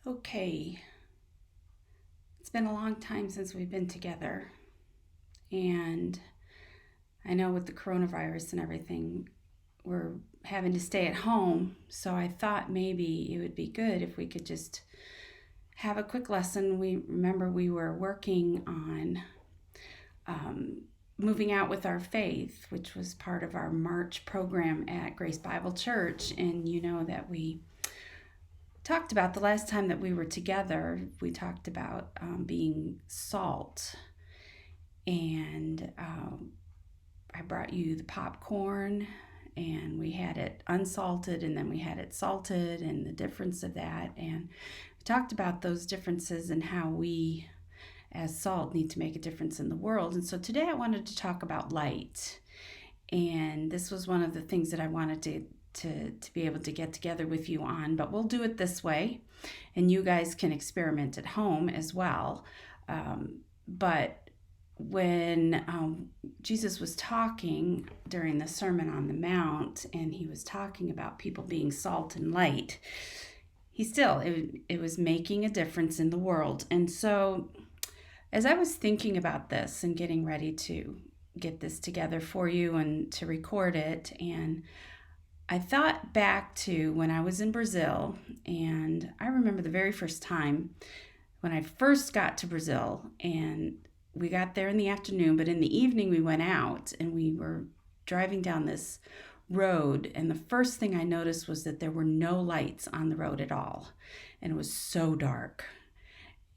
Okay, it's been a long time since we've been together, and I know with the coronavirus and everything, we're having to stay at home. So I thought maybe it would be good if we could just have a quick lesson. We were working on um, moving out with our faith, which was part of our March program at Grace Bible Church, and you know that we talked about the last time that we were together. We talked about being salt, and I brought you the popcorn, and we had it unsalted, and then we had it salted, and the difference of that. And we talked about those differences and how we, as salt, need to make a difference in the world. And so today I wanted to talk about light. And this was one of the things that I wanted to be able to get together with you on, but we'll do it this way, and you guys can experiment at home as well. But when Jesus was talking during the Sermon on the Mount, and he was talking about people being salt and light, it was making a difference in the world. And so as I was thinking about this and getting ready to get this together for you and to record it, and I thought back to when I was in Brazil, and I remember the very first time when I first got to Brazil, and we got there in the afternoon, but in the evening we went out and we were driving down this road, and the first thing I noticed was that there were no lights on the road at all, and it was so dark.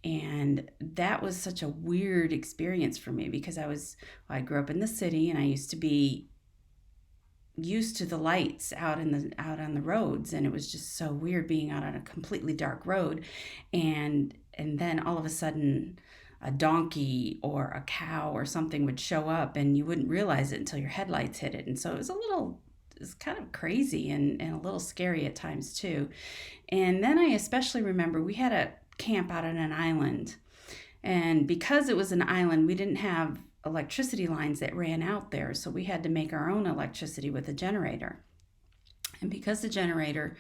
And that was such a weird experience for me because I grew up in the city, and I used to be used to the lights out on the roads, and it was just so weird being out on a completely dark road, and then all of a sudden a donkey or a cow or something would show up, and you wouldn't realize it until your headlights hit it. And so it's kind of crazy and a little scary at times too. And then I especially remember we had a camp out on an island, and because it was an island, we didn't have electricity lines that ran out there, so we had to make our own electricity with a generator. And because the generator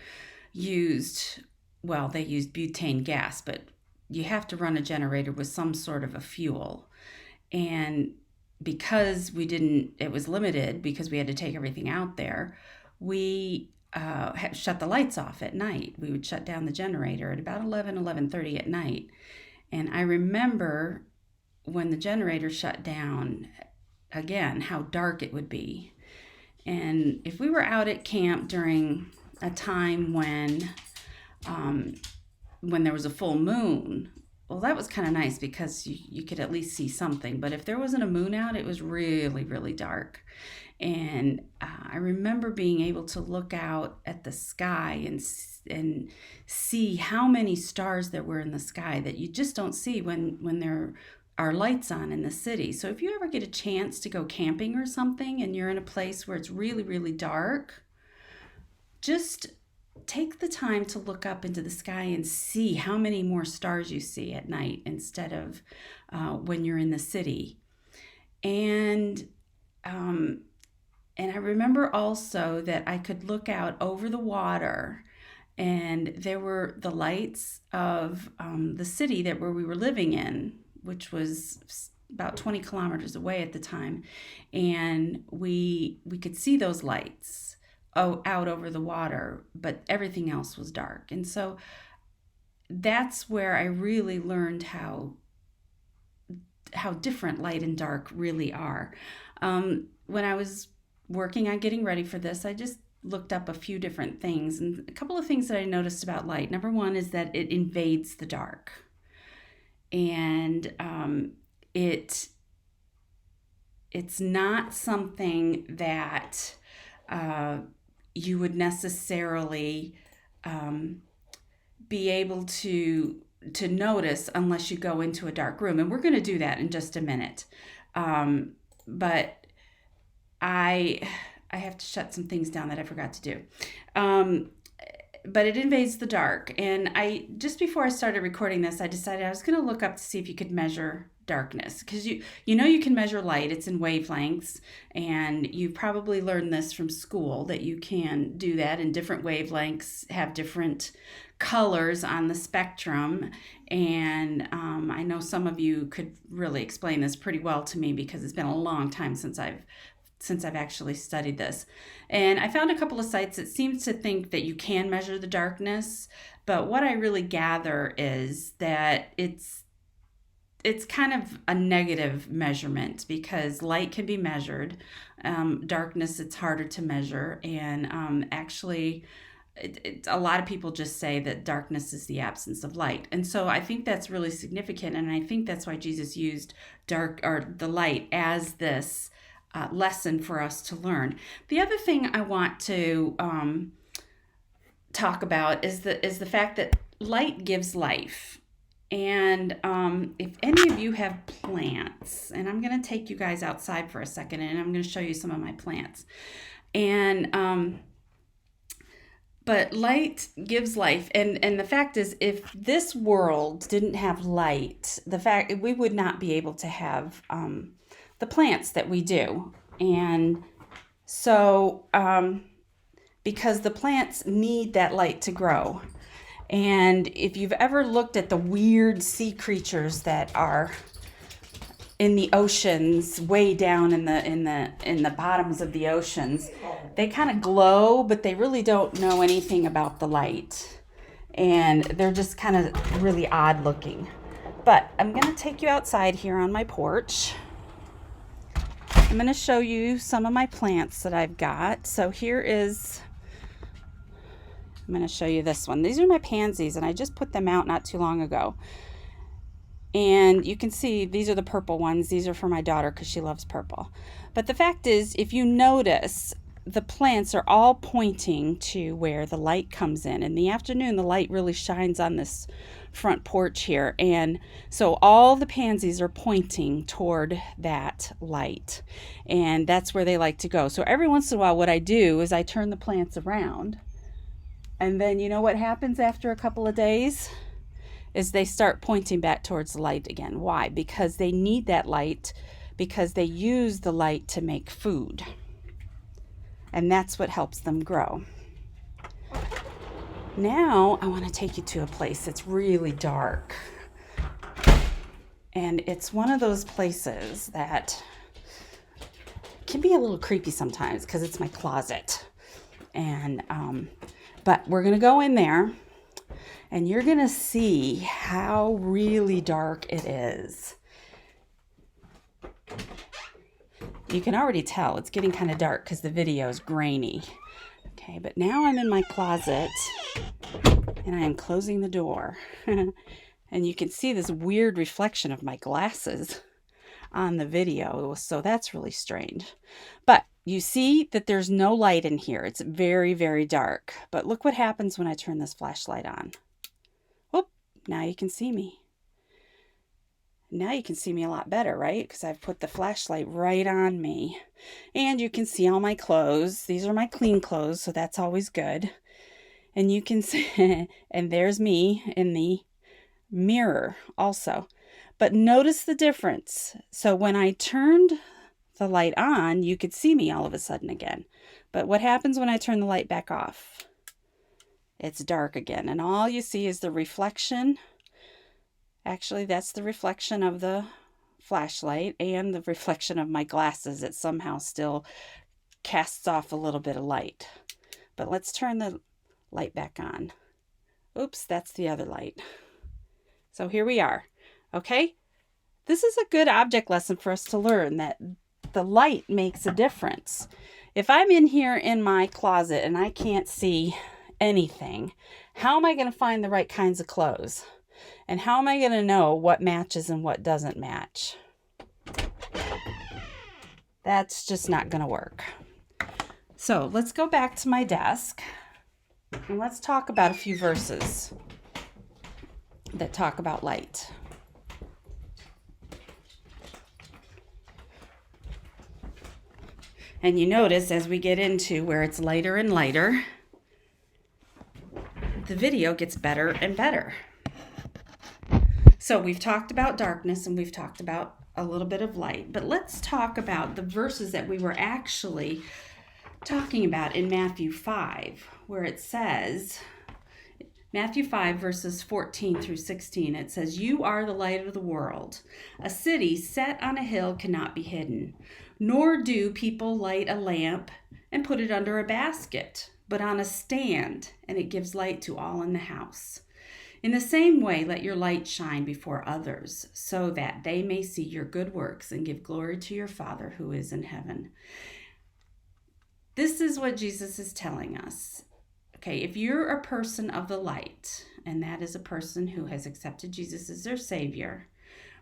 they used butane gas, but you have to run a generator with some sort of a fuel. And because it was limited because we had to take everything out there, we shut the lights off at night. We would shut down the generator at about 11:30 at night. And I remember when the generator shut down, again, how dark it would be. And if we were out at camp during a time when there was a full moon, well, that was kind of nice because you could at least see something. But if there wasn't a moon out, it was really, really dark. And I remember being able to look out at the sky and see how many stars there were in the sky that you just don't see when there are lights on in the city. So if you ever get a chance to go camping or something and you're in a place where it's really, really dark, just take the time to look up into the sky and see how many more stars you see at night instead of when you're in the city. And I remember also that I could look out over the water, and there were the lights of the city where we were living in, which was about 20 kilometers away at the time. And we could see those lights out over the water, but everything else was dark. And so that's where I really learned how different light and dark really are. When I was working on getting ready for this, I just looked up a few different things, and a couple of things that I noticed about light. Number one is that it invades the dark, and it's not something that you would necessarily be able to notice unless you go into a dark room. And we're going to do that in just a minute. But I have to shut some things down that I forgot to do. But it invades the dark. And just before I started recording this, I decided I was going to look up to see if you could measure darkness, because you know you can measure light. It's in wavelengths, and you probably learned this from school that you can do that, and different wavelengths have different colors on the spectrum. And I know some of you could really explain this pretty well to me, because it's been a long time since I've actually studied this. And I found a couple of sites that seems to think that you can measure the darkness, but what I really gather is that it's kind of a negative measurement, because light can be measured. Darkness, it's harder to measure. And actually, a lot of people just say that darkness is the absence of light. And so I think that's really significant. And I think that's why Jesus used the light as this lesson for us to learn. The other thing I want to talk about is the fact that light gives life. And if any of you have plants, and I'm going to take you guys outside for a second, and I'm going to show you some of my plants. And but light gives life, and the fact is, if this world didn't have light, we would not be able to have the plants that we do. And so because the plants need that light to grow. And if you've ever looked at the weird sea creatures that are in the oceans, way down in the bottoms of the oceans, they kind of glow, but they really don't know anything about the light. And they're just kind of really odd looking. But I'm going to take you outside here on my porch. I'm going to show you some of my plants that I've got. So I'm going to show you this one. These are my pansies, and I just put them out not too long ago. And you can see these are the purple ones. These are for my daughter because she loves purple. But the fact is, if you notice, the plants are all pointing to where the light comes in. In the afternoon, the light really shines on this front porch here. And so all the pansies are pointing toward that light. And that's where they like to go. So every once in a while, what I do is I turn the plants around. And then you know what happens after a couple of days? Is they start pointing back towards the light again. Why? Because they need that light, because they use the light to make food. And that's what helps them grow. Now I want to take you to a place that's really dark. And it's one of those places that can be a little creepy sometimes, because it's my closet. And but we're going to go in there, and you're going to see how really dark it is. You can already tell it's getting kind of dark because the video is grainy. Okay, but now I'm in my closet, and I am closing the door. And you can see this weird reflection of my glasses on the video, so that's really strange. But you see that there's no light in here. It's very, very dark. But look what happens when I turn this flashlight on. Whoop, now you can see me. Now you can see me a lot better, right? Because I've put the flashlight right on me. And you can see all my clothes. These are my clean clothes, so that's always good. And you can see, and there's me in the mirror also. But notice the difference. So when I turned the light on, you could see me all of a sudden again. But what happens when I turn the light back off? It's dark again, and all you see is the reflection. Actually, that's the reflection of the flashlight and the reflection of my glasses. It somehow still casts off a little bit of light. But let's turn the light back on. Oops, that's the other light. So here we are. Okay? This is a good object lesson for us to learn, that the light makes a difference. If I'm in here in my closet and I can't see anything, how am I going to find the right kinds of clothes? And how am I going to know what matches and what doesn't match? That's just not going to work. So let's go back to my desk, and let's talk about a few verses that talk about light. And you notice as we get into where it's lighter and lighter, the video gets better and better. So we've talked about darkness and we've talked about a little bit of light, but let's talk about the verses that we were actually talking about in Matthew 5, where it says, Matthew 5 verses 14 through 16, it says, "You are the light of the world. A city set on a hill cannot be hidden, nor do people light a lamp and put it under a basket, but on a stand, and it gives light to all in the house. In the same way, let your light shine before others, so that they may see your good works and give glory to your Father who is in heaven." This is what Jesus is telling us. Okay, if you're a person of the light, and that is a person who has accepted Jesus as their Savior,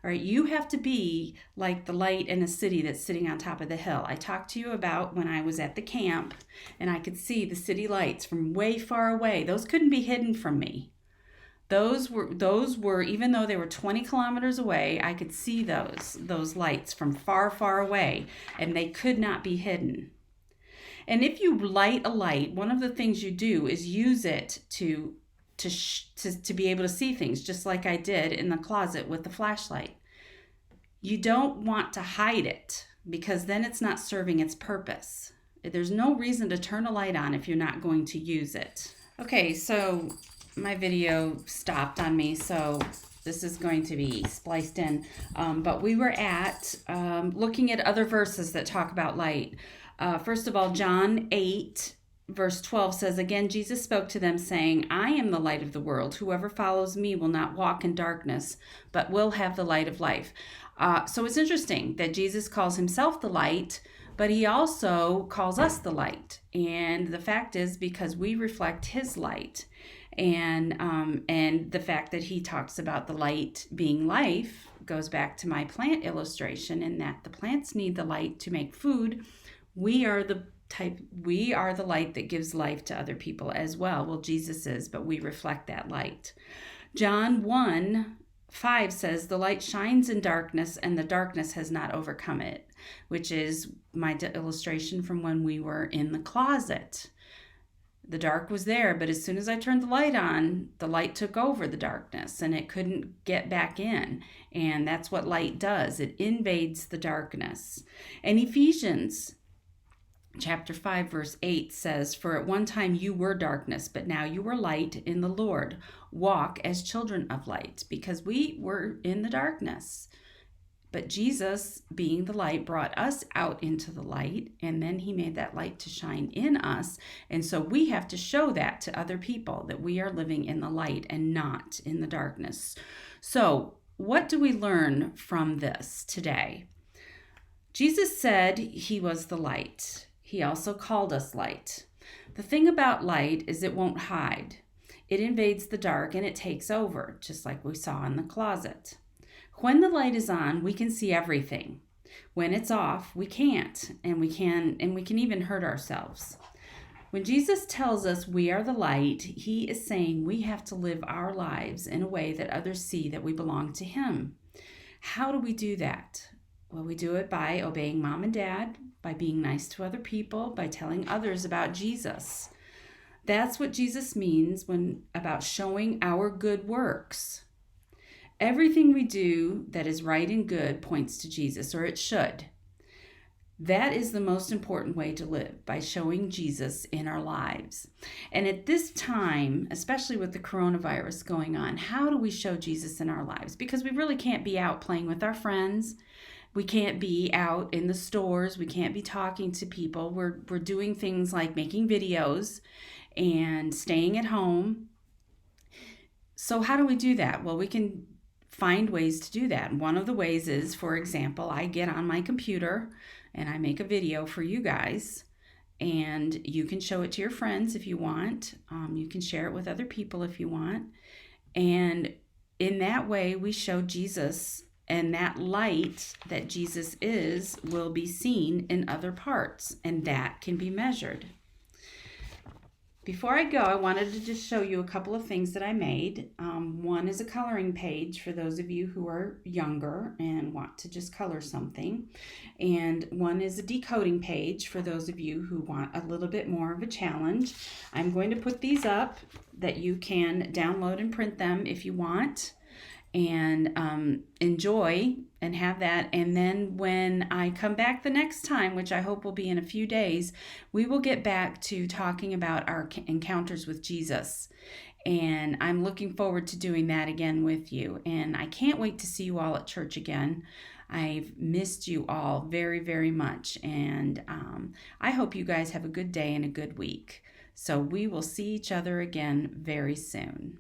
all right, you have to be like the light in a city that's sitting on top of the hill. I talked to you about when I was at the camp, and I could see the city lights from way far away. Those couldn't be hidden from me. Those were, even though they were 20 kilometers away, I could see those lights from far, far away, and they could not be hidden. And if you light a light, one of the things you do is use it to be able to see things, just like I did in the closet with the flashlight. You don't want to hide it, because then it's not serving its purpose. There's no reason to turn a light on if you're not going to use it. Okay, so my video stopped on me, so this is going to be spliced in. But we were at looking at other verses that talk about light. First of all, John 8, verse 12 says, "Again, Jesus spoke to them, saying, I am the light of the world. Whoever follows me will not walk in darkness, but will have the light of life." So it's interesting that Jesus calls himself the light, but he also calls us the light. And the fact is, because we reflect his light, and the fact that he talks about the light being life goes back to my plant illustration, in that the plants need the light to make food. We are the light that gives life to other people as well. Well, Jesus is, but we reflect that light. John 1:5 says, "The light shines in darkness, and the darkness has not overcome it," which is my illustration from when we were in the closet. The dark was there, but as soon as I turned the light on, the light took over the darkness, and it couldn't get back in. And that's what light does. It invades the darkness. And Ephesians chapter 5, verse 8 says, "For at one time you were darkness, but now you are light in the Lord. Walk as children of light," because we were in the darkness. But Jesus, being the light, brought us out into the light, and then he made that light to shine in us. And so we have to show that to other people, that we are living in the light and not in the darkness. So what do we learn from this today? Jesus said he was the light. He also called us light. The thing about light is it won't hide. It invades the dark and it takes over, just like we saw in the closet. When the light is on, we can see everything. When it's off, we can't, and we can even hurt ourselves. When Jesus tells us we are the light, he is saying we have to live our lives in a way that others see that we belong to him. How do we do that? Well, we do it by obeying mom and dad, by being nice to other people, by telling others about Jesus. That's what Jesus means about showing our good works. Everything we do that is right and good points to Jesus, or it should. That is the most important way to live, by showing Jesus in our lives. And at this time, especially with the coronavirus going on, how do we show Jesus in our lives? Because we really can't be out playing with our friends. We can't be out in the stores. We can't be talking to people. We're doing things like making videos and staying at home. So how do we do that? Well, we can find ways to do that. One of the ways is, for example, I get on my computer and I make a video for you guys, and you can show it to your friends if you want. You can share it with other people if you want. And in that way, we show Jesus, and that light that Jesus is will be seen in other parts, and that can be measured. Before I go, I wanted to just show you a couple of things that I made. One is a coloring page for those of you who are younger and want to just color something. And one is a decoding page for those of you who want a little bit more of a challenge. I'm going to put these up that you can download and print them if you want. and enjoy and have that. And then when I come back the next time, which I hope will be in a few days, we will get back to talking about our encounters with Jesus. And I'm looking forward to doing that again with you. And I can't wait to see you all at church again. I've missed you all very, very much. And I hope you guys have a good day and a good week. So we will see each other again very soon.